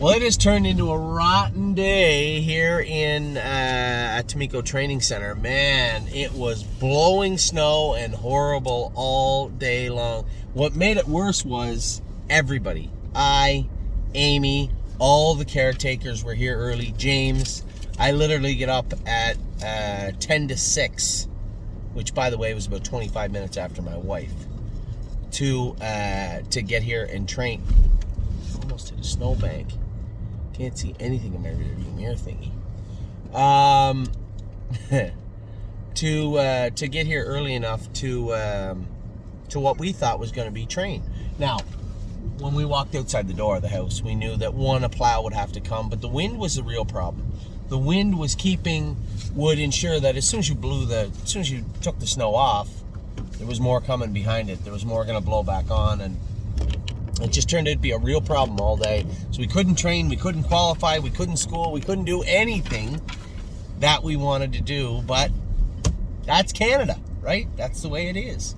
Well, it has turned into a rotten day here in at Tomiko Training Center. Man, it was blowing snow and horrible all day long. What made it worse was everybody. Amy, all the caretakers were here early. James, I literally get up at 10 to 6, which, by the way, was about 25 minutes after my wife, to get here and train. Almost hit a snowbank. Can't see anything in my rearview mirror thingy. To get here early enough to what we thought was going to be train. Now, when we walked outside the door of the house, we knew that a plow would have to come, but the wind was the real problem. The wind would ensure that as soon as you took the snow off, there was more coming behind it. There was more going to blow back on, and it just turned out to be a real problem all day. So we couldn't train, we couldn't qualify, we couldn't school, we couldn't do anything that we wanted to do, but that's Canada, right? That's the way it is.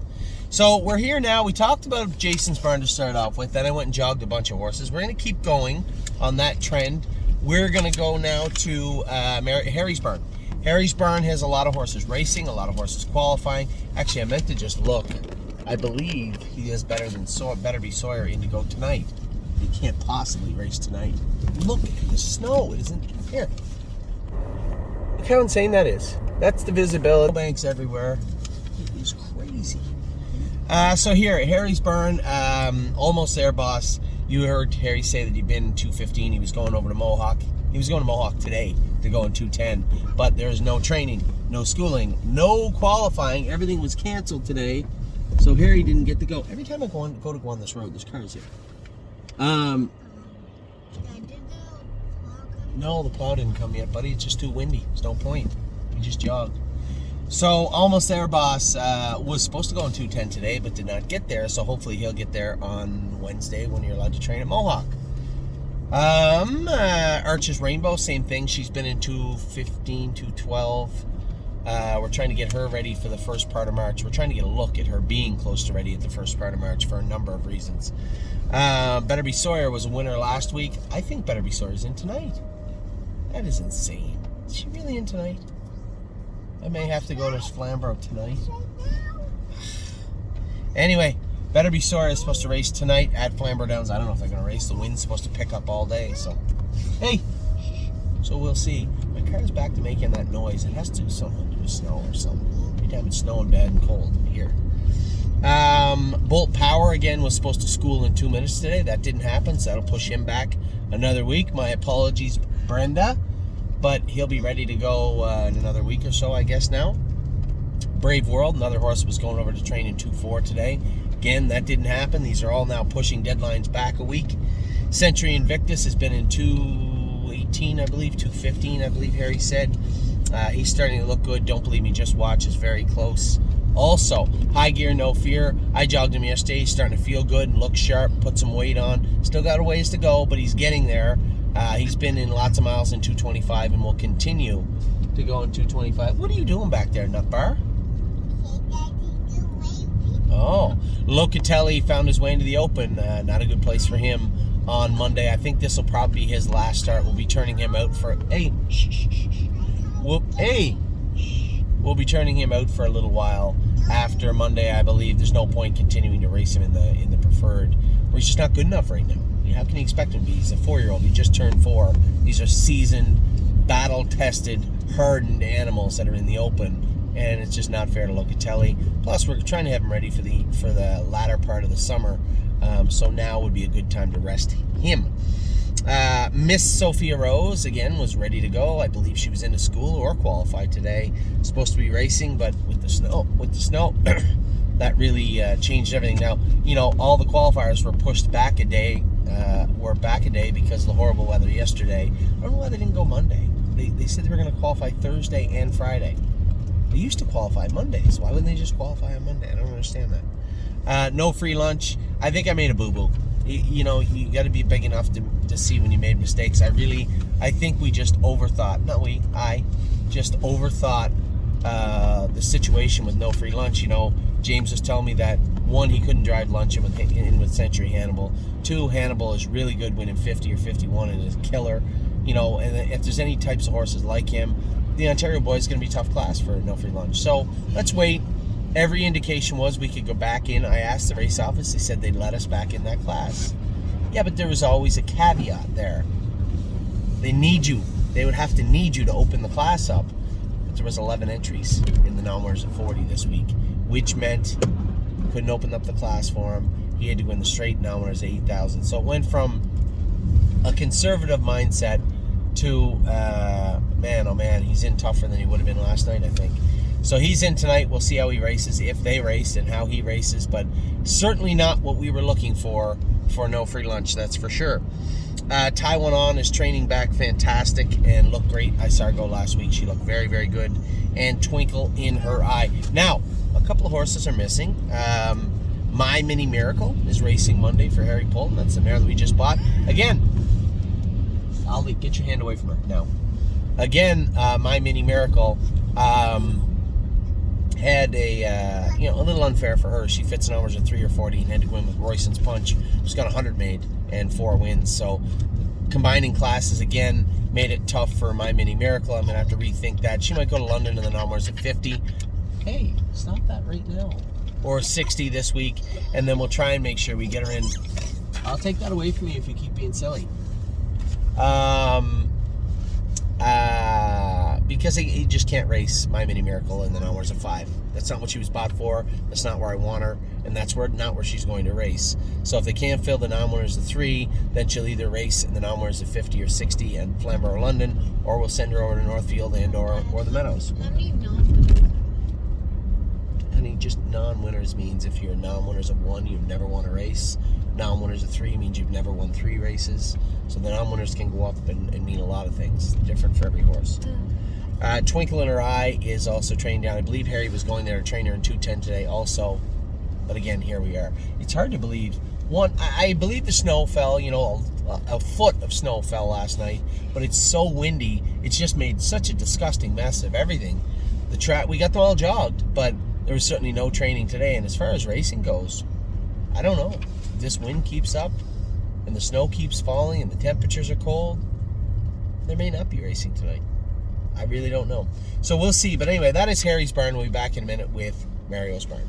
So we're here now. We talked about Jason's barn to start off with, then I went and jogged a bunch of horses. We're going to keep going on that trend. We're going to go now to Harry's barn. Harry's barn has a lot of horses racing, a lot of horses qualifying. Actually, I meant to just look. I believe he is Better Be Sawyer in to go tonight. He can't possibly race tonight. Look at the snow. It isn't here. Look how insane that is. That's the visibility. Banks everywhere. It is crazy. So here at Harry's barn, almost there, boss. You heard Harry say that he'd been 215. He was going over to Mohawk. He was going to Mohawk today to go in 210. But there's no training, no schooling, no qualifying. Everything was canceled today. So Harry didn't get to go. Every time I go to go on this road, there's cars here. No, the plow didn't come yet, buddy. It's just too windy. There's no point. We just jogged. So almost there, boss. Was supposed to go in 210 today, but did not get there. So hopefully he'll get there on Wednesday when you're allowed to train at Mohawk. Arches Rainbow, same thing. She's been in 215, 212. We're trying to get her ready for the first part of March. We're trying to get a look at her being close to ready at the first part of March for a number of reasons. Better Be Sawyer was a winner last week. I think Better Be Sawyer's in tonight. That is insane. Is she really in tonight? I may have to go to Flamborough tonight. Anyway, Better Be Sawyer is supposed to race tonight at Flamborough Downs. I don't know if they're going to race. The wind's supposed to pick up all day, so hey. So we'll see. My car's back to making that noise. It has to do something to do with snow or something. Every time it's snowing bad and cold here. Bolt Power, again, was supposed to school in 2 minutes today. That didn't happen, so that'll push him back another week. My apologies, Brenda. But he'll be ready to go in another week or so, I guess, now. Brave World, another horse, was going over to train in 2-4 today. Again, that didn't happen. These are all now pushing deadlines back a week. Century Invictus has been in 218, I believe, 215, I believe Harry said. He's starting to look good. Don't believe me, just watch. Is very close. Also, High Gear, No Fear. I jogged him yesterday. He's starting to feel good and look sharp, put some weight on. Still got a ways to go, but he's getting there. He's been in lots of miles in 225 and will continue to go in 225. What are you doing back there, Nutbar? Oh, Locatelli found his way into the Open. Not a good place for him on Monday. I think this will probably be his last start. We'll be turning him out for We'll be turning him out for a little while after Monday, I believe. There's no point continuing to race him in the preferred, where he's just not good enough right now. How can you expect him to be? He's a 4-year-old. He just turned 4. These are seasoned, battle-tested, hardened animals that are in the Open, and it's just not fair to Locatelli. Plus, we're trying to have him ready for the latter part of the summer, so now would be a good time to rest him. Miss Sophia Rose, again, was ready to go. I believe she was into school or qualified today. Supposed to be racing, but with the snow, that really changed everything. Now, all the qualifiers were pushed back a day. Because of the horrible weather yesterday. I don't know why they didn't go Monday. They said they were going to qualify Thursday and Friday. They used to qualify Mondays. Why wouldn't they just qualify on Monday? I don't understand that. No free lunch. I think I made a boo-boo. You got to be big enough to see when you made mistakes. I think we just overthought. I just overthought the situation with no free lunch. James was telling me that One, he couldn't drive lunch in with Century Hannibal. Two, Hannibal is really good winning 50 or 51 and is a killer. You know, and if there's any types of horses like him, the Ontario boy is going to be a tough class for No Free Lunch. So let's wait. Every indication was we could go back in. I asked the race office. They said they'd let us back in that class. Yeah, but there was always a caveat there. They need you. They would have to need you to open the class up. But there was 11 entries in the non-winners at 40 this week, which meant couldn't open up the class for him. He had to win the straight non-winners at 8,000. So it went from a conservative mindset to, man, oh man, he's in tougher than he would have been last night, I think. So he's in tonight. We'll see how he races, if they race, and how he races. But certainly not what we were looking for No Free Lunch, that's for sure. Taiwan On is training back fantastic and looked great. I saw her go last week. She looked very, very good. And Twinkle in Her Eye. Now, a couple of horses are missing. My Mini Miracle is racing Monday for Harry Polton. That's the mare that we just bought. Again, I'll get your hand away from her now. Again, My Mini Miracle had a little unfair for her. She fits in hours of 3 or 40 and had to win with Royson's Punch. She's got 100 made and 4 wins. So combining classes again made it tough for My Mini Miracle. I'm gonna have to rethink that. She might go to London in the non-winners at 50. Hey, stop that right now. Or 60 this week, and then we'll try and make sure we get her in. I'll take that away from you if you keep being silly. Because he just can't race My Mini Miracle in the non-winners at 5. That's not what she was bought for. That's not where I want her, and that's not where she's going to race. So if they can't fill the non-winners at 3, then she'll either race in the non-winners at 50 or 60 and Flamborough, London, or we'll send her over to Northfield and or the Meadows. How many non-winners? Honey, just non-winners means if you're non-winners of 1, you never won a race. Non-winners of 3 means you've never won 3 races. So the non-winners can go up and mean a lot of things, different for every horse. Twinkle in Her Eye is also trained down. I believe Harry was going there to train her in 210 today also. But again, here we are. It's hard to believe. I believe the snow fell, a foot of snow fell last night, but it's so windy, it's just made such a disgusting mess of everything. The track, we got them all jogged, but there was certainly no training today. And as far as racing goes, I don't know. If this wind keeps up and the snow keeps falling and the temperatures are cold, there may not be racing tonight. I really don't know. So we'll see. But anyway, that is Harry's Barn. We'll be back in a minute with Mario's Barn.